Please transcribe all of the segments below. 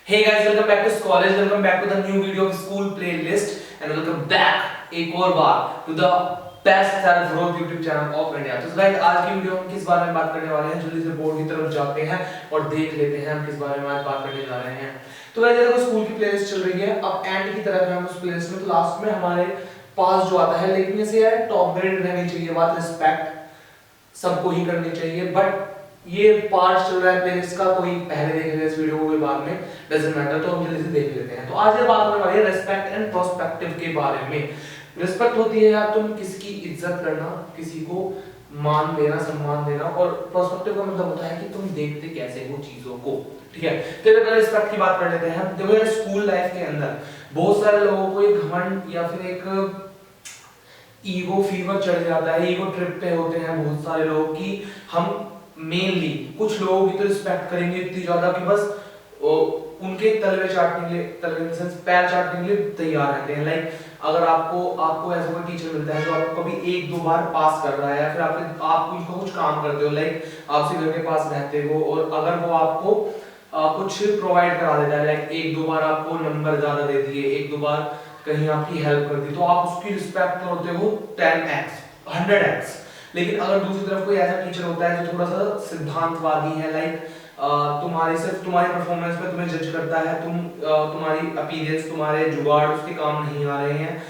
Hey guys, welcome back to college. Welcome back to the new video of school playlist, and welcome back एक और बार to the best self growth YouTube channel of India. तो guys, आज की video हम किस बारे में बात करने वाले हैं? जल्दी से बोर्ड की तरफ जाते हैं और देख लेते हैं हम किस बारे में आज बात करने जा रहे हैं। तो guys, देखो स्कूल की प्लेलिस्ट चल रही है, अब एंड की तरफ है हम उस प्लेलिस्ट में। तो लास्ट में हमारे पास जो आता है, लेकिन इसे यार टॉप ग्रेड रहनी चाहिए, बात रिस्पेक्ट सबको ही करनी चाहिए, बट ये पार्ट चल रहा है प्लेलिस्ट का, कोई पहले देखेगा इस वीडियो को, कोई बाद में, डजंट मैटर। तो हम जल्दी से देख लेते हैं। तो आज ये बात होने वाली है रिस्पेक्ट एंड प्रोस्पेक्टिव के बारे में। रिस्पेक्ट होती है यार तुम किसी की इज्जत करना, किसी को मान देना, सम्मान देना, और प्रोस्पेक्टिव का मतलब होता है कि तुम देखते कैसे हो चीजों को, ठीक है। तो अगर रिस्पेक्ट की बात कर लेते हैं, देखो यार स्कूल लाइफ के अंदर बहुत सारे लोगों को एक घमंड या फिर एक ईगो फीवर चढ़ जाता है, ईगो ट्रिप पे होते हैं बहुत सारे लोग कि हम मेनली कुछ लोगों की तो रिस्पेक्ट करेंगे इतनी ज्यादा कि बस उनके तलवे चाटने के लिए, तलवे सेंस पैर चाटने के लिए तैयार रहते हैं। लाइक अगर आपको ऐसा कोई टीचर मिलता है जो आपको कभी एक दो बार पास कर रहा है, या फिर आप उनको कुछ काम करते हो, लाइक आपसे घर के पास रहते हो, और अगर वो आपको कुछ प्रोवाइड करा देता है, लाइक एक दो बार आपको नंबर ज्यादा दे दिए, एक दो बार कहीं आपकी हेल्प कर दी, तो आप उसकी रिस्पेक्ट करते हो 10x 100x। लेकिन अगर दूसरी तरफ कोई ऐसा टीचर होता है जो थोड़ा सा सिद्धांतवादी है, लाइक सिर्फ तुम्हारी परफॉर्मेंस पे तुम्हें जज करता है, तुम्हारी अपीयरेंस, तुम्हारे जुगाड़ उसके काम नहीं आ रहे हैं,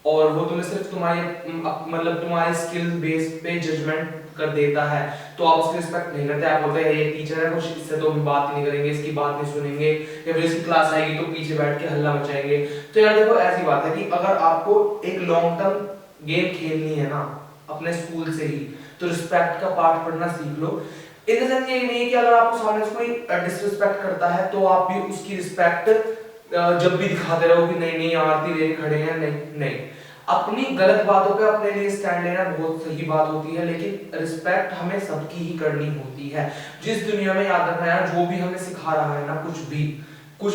और वो तुम्हें सिर्फ तुम्हारी स्किल बेस पे जजमेंट कर देता है, तो आप उसकी रिस्पेक्ट नहीं करते। आप बोलते हैं ये टीचर है, कुछ इससे तो हम बात ही नहीं करेंगे, इसकी बात नहीं सुनेंगे, या फिर इसकी क्लास आएगी तो पीछे बैठ के हल्ला मचाएंगे। तो यार देखो ऐसी बात है कि अगर आपको एक लॉन्ग टर्म गेम खेलनी है ना अपने स्कूल से ही, तो रिस्पेक्ट का पार्ट पढ़ना सीख लो। इन द सेंस ये नहीं है कि अगर आपको सामने से कोई डिसरिस्पेक्ट करता है तो आप भी उसकी रिस्पेक्ट जब भी दिखाते रहो कि नहीं नहीं आरती लेके खड़े हैं, नहीं नहीं। अपनी गलत बातों पे अपने लिए स्टैंड लेना बहुत सही बात होती है, लेकिन रिस्पेक्ट हमें सबकी ही करनी होती है। जिस दुनिया में याद रखना यार, जो भी हमें सिखा रहा है ना, कुछ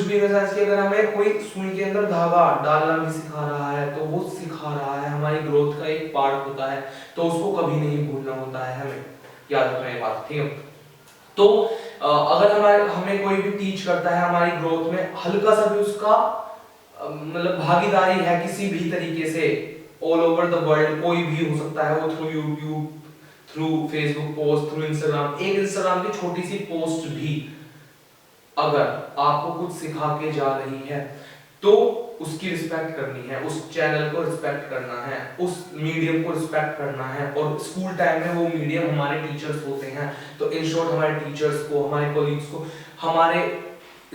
भी इन सेंस कि अगर हमें कोई सुई के अंदर धागा डालना भी सिखा रहा है, तो वो सिखा रहा है, हमारी ग्रोथ का एक पार्ट होता है, तो उसको कभी नहीं भूलना होता है, हमें याद रखना ये बात, ठीक है। तो अगर हमें कोई भी टीच करता है, हमारी ग्रोथ में हल्का सा भी उसका भागीदारी है किसी भी तरीके से, ऑल ओवर द वर्ल्ड, कोई भी हो सकता है, वो through YouTube, through Facebook post, through Instagram, एक इंस्टाग्राम की छोटी सी पोस्ट भी अगर आपको कुछ सिखा के जा रही है, तो उसकी रिस्पेक्ट करनी है, उस चैनल को रिस्पेक्ट करना है, उस मीडियम को रिस्पेक्ट करना है। और स्कूल टाइम में वो मीडियम हमारे टीचर्स होते हैं, तो इन शॉर्ट हमारे टीचर्स को, हमारे कोलीग्स को, हमारे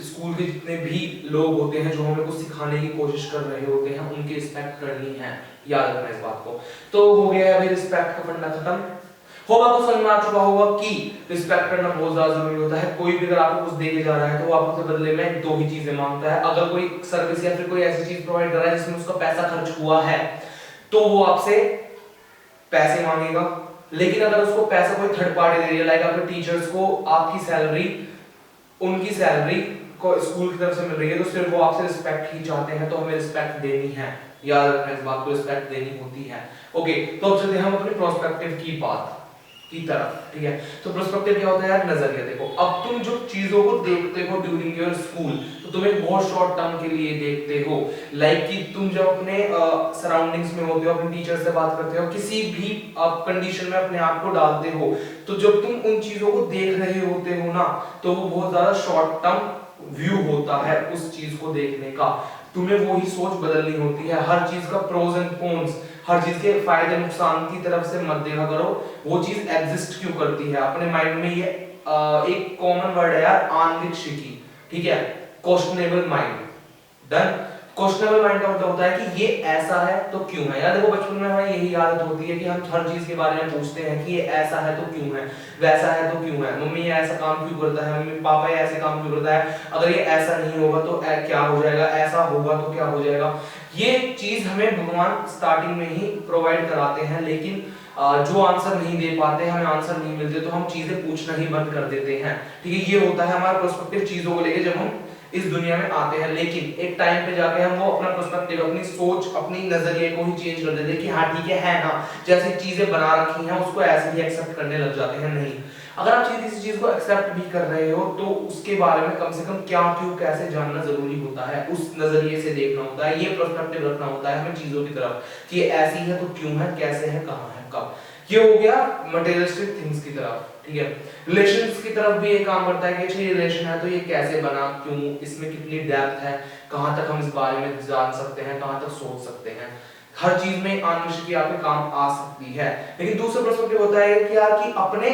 स्कूल के जितने भी लोग होते हैं जो हमें कुछ सिखाने की कोशिश कर रहे होते हैं, उनकी रिस्पेक्ट करनी है, याद रखना इस बात को। तो हो गया अभी रिस्पेक्ट का फंडा खत्म। होगा तो समझ में आ चुका होगा कि रिस्पेक्ट करना बहुत ज्यादा जरूरी होता है। कोई भी अगर आपको कुछ देके जा रहा है तो वो आपसे बदले में दो ही चीजें मांगता है। अगर कोई सर्विस या फिर कोई ऐसी चीज प्रोवाइड कर रहा है जिसमें उसका पैसा खर्च हुआ है, तो वो आपसे पैसे मांगेगा। लेकिन अगर उसको पैसा कोई थर्ड पार्टी दे रही है, लाइक आपके टीचर्स को आपकी सैलरी, उनकी सैलरी को स्कूल की तरफ से मिल रही है, तो सिर्फ वो आपसे रिस्पेक्ट ही चाहते हैं, तो हमें रिस्पेक्ट देनी है, याद रखना इस बात को, रिस्पेक्ट देनी होती है। ओके, तो अब चलते हैं हम अपनी प्रोस्पेक्टिव की बात की तरफ, ठीक है। तो प्रोस्पेक्टिव क्या होता है यार? नजरिया। देखो अब तुम जो चीजों को देखते हो ड्यूरिंग योर स्कूल, तो तुम एक बहुत शॉर्ट टर्म के लिए देखते हो, लाइक कि तुम जब अपने सराउंडिंग्स में होते हो, अपने टीचर से बात करते हो, किसी भी कंडीशन में अपने आप को डालते हो, तो जब तुम उन चीजों को देख रहे होते हो ना, तो वो बहुत ज्यादा शॉर्ट टर्म व्यू होता है उस चीज को देखने का। तुम्हें वो ही सोच बदलनी होती है। हर चीज का प्रोज एंड कॉन्स, हर चीज के फायदे नुकसान की तरफ से मत देखा करो, वो चीज एग्जिस्ट क्यों करती है अपने माइंड में। ये एक कॉमन वर्ड है यार, अनविक्षिकी, ठीक है, questionable mind. Done. Questionable mind का मतलब होता है कि ये ऐसा है तो क्यों है। यार देखो बचपन में हमें यही आदत होती है कि हम हर चीज के बारे में पूछते हैं कि ये ऐसा है तो क्यों है, वैसा है तो क्यों है, मम्मी ये ऐसा काम क्यों करता है, मम्मी पापा ये ऐसे काम क्यों करता है, अगर ये ऐसा नहीं होगा तो क्या हो जाएगा, ऐसा होगा तो क्या हो जाएगा। ये चीज हमें भगवान स्टार्टिंग में ही प्रोवाइड कराते हैं, लेकिन जो आंसर नहीं दे पाते, हमें आंसर नहीं मिलते, तो हम चीजें पूछना ही बंद कर देते हैं, ठीक है। ये होता है हमारा पर्सपेक्टिव चीजों को लेके, जब हम इस दुनिया में आते हैं, लेकिन एक टाइम पे जाके हम वो अपना पर्सपेक्टिव, अपनी सोच, अपनी नजरिए को ही चेंज कर देते हैं कि हाँ ठीक है ना, जैसी चीजें बना रखी हैं उसको ऐसे ही एक्सेप्ट करने लग जाते हैं। नहीं, अगर आप किसी चीज को एक्सेप्ट भी कर रहे हो तो उसके बारे में कम से कम क्या, क्यों, कैसे जानना जरूरी होता है, उस नजरिए से देखना होता है, ये पर्सपेक्टिव रखना होता है हमें चीजों की तरफ कि ऐसी है तो क्यों है, कैसे है, कहाँ है, कब। ये हो गया मटेरियलिस्टिक थिंग्स की तरफ, ठीक है। रिलेशंस की तरफ भी ये काम करता है कि अच्छा ये रिलेशन है तो ये कैसे बना, क्यों, इसमें कितनी डेप्थ है, कहां तक हम इस बारे में जान सकते हैं, कहां तक सोच सकते हैं। हर चीज में आनुवंशिक की आपके काम आ सकती है। लेकिन दूसरा पर्सपेक्टिव होता है कि यार कि अपने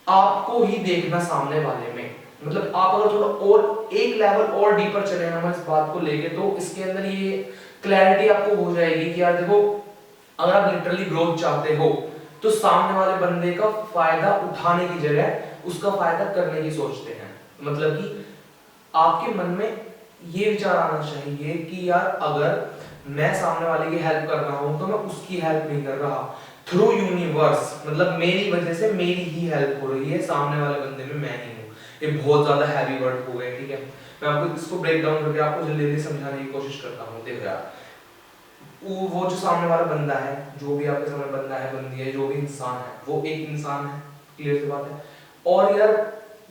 आपको ही देखना सामने वाले में, मतलब आप अगर थोड़ा और एक लेवल और डीपर चले हम इस बात को लेके, तो इसके अंदर ये क्लैरिटी आपको हो जाएगी कि यार देखो, अगर आप लिटरली ग्रोथ चाहते हो तो सामने वाले बंदे का फायदा उठाने की जगह उसका फायदा करने की सोचते हैं। मतलब कि आपके मन में ये विचार आना चाहिए कि यार अगर मैं सामने वाले की हेल्प कर रहा हूं तो मैं उसकी हेल्प नहीं कर रहा, थ्रू यूनिवर्स, मतलब मेरी वजह से मेरी ही हेल्प हो रही है, सामने वाले बंदे में मैं ही हूं। ये बहुत ज्यादा हैवी वर्ड हो गए, ठीक है। मैं आपको इसको ब्रेक डाउन करके आपको जल्दी जल्दी समझाने की कोशिश करता हूं। देखो यार, वो जो सामने वाला बंदा है, जो भी आपके सामने बंदा है, बंदी है, जो भी इंसान है, वो एक इंसान है, क्लियर सी बात है। और यार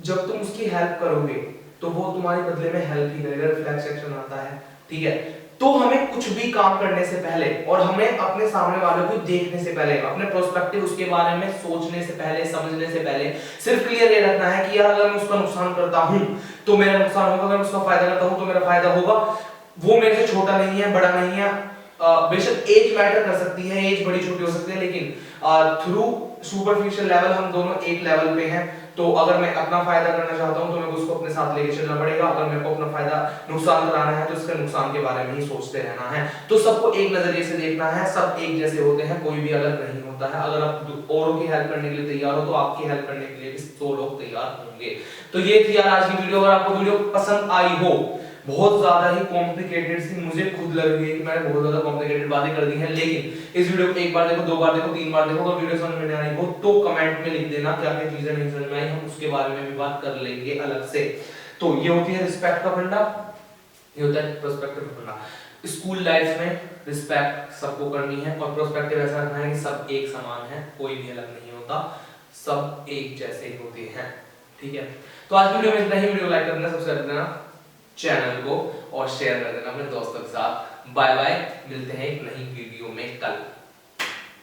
जब तुम उसकी हेल्प करोगे तो वो तुम्हारे बदले में हेल्प ही करेगा, रिफ्लेक्स एक्शन आता है, ठीक है। तो हमें कुछ भी काम करने से पहले और हमें अपने सामने वालों को देखने से पहले, अपने प्रोस्पेक्टिव उसके बारे में सोचने से पहले, समझने से पहले सिर्फ क्लियर ये रखना है कि यार अगर मैं उसका नुकसान करता हूं तो मेरा नुकसान होगा, अगर उसका फायदा करता हूं तो मेरा फायदा होगा। वो मेरे से छोटा नहीं है, बड़ा नहीं है, बेशक एज मैटर कर सकती है, एज बड़ी छोटी हो सकती है, लेकिन थ्रू सुपरफिशियल लेवल हम दोनों एक लेवल पे हैं। तो अगर मैं अपना फायदा करना चाहता हूं तो मेरे को उसको अपने साथ लेके चलना पड़ेगा, अगर मेरे को अपना फायदा नुकसान कराना है तो इसके नुकसान के बारे में ही सोचते रहना है। तो सबको एक नजरिए से देखना है, सब एक जैसे होते हैं, कोई भी अलग नहीं होता है। अगर आप औरों की हेल्प करने के लिए तैयार हो तो आपकी हेल्प करने के लिए भी 100 लोग तैयार होंगे। तो ये थी यार आज की वीडियो। अगर आपको वीडियो पसंद आई हो, बहुत ज्यादा ही कॉम्प्लिकेटेड सी मुझे खुद लग रही है कि मैंने बहुत ज्यादा कॉम्प्लिकेटेड बातें कर दी हैं, लेकिन इस वीडियो को एक बार देखो, दो बार देखो, तीन बार देखो, अगर वीडियो समझ में नहीं आ रही हो तो कमेंट में लिख देना क्या क्या चीजें नहीं समझ में आई, हम उसके बारे में भी बात कर लेंगे अलग से। तो ये होती है रिस्पेक्ट का फंडा, ये होता है पर्सपेक्टिव का फंडा। स्कूल लाइफ में रिस्पेक्ट सबको करनी है और पर्सपेक्टिव ऐसा रखना है कि सब एक समान है, कोई भी अलग नहीं होता, सब एक जैसे ही होते हैं, ठीक है। तो आज वीडियो में इतना ही। वीडियो लाइक कर देना, सब्सक्राइब कर देना चैनल को और शेयर कर देना अपने दोस्तों के साथ। बाय बाय, मिलते हैं एक नई वीडियो में कल।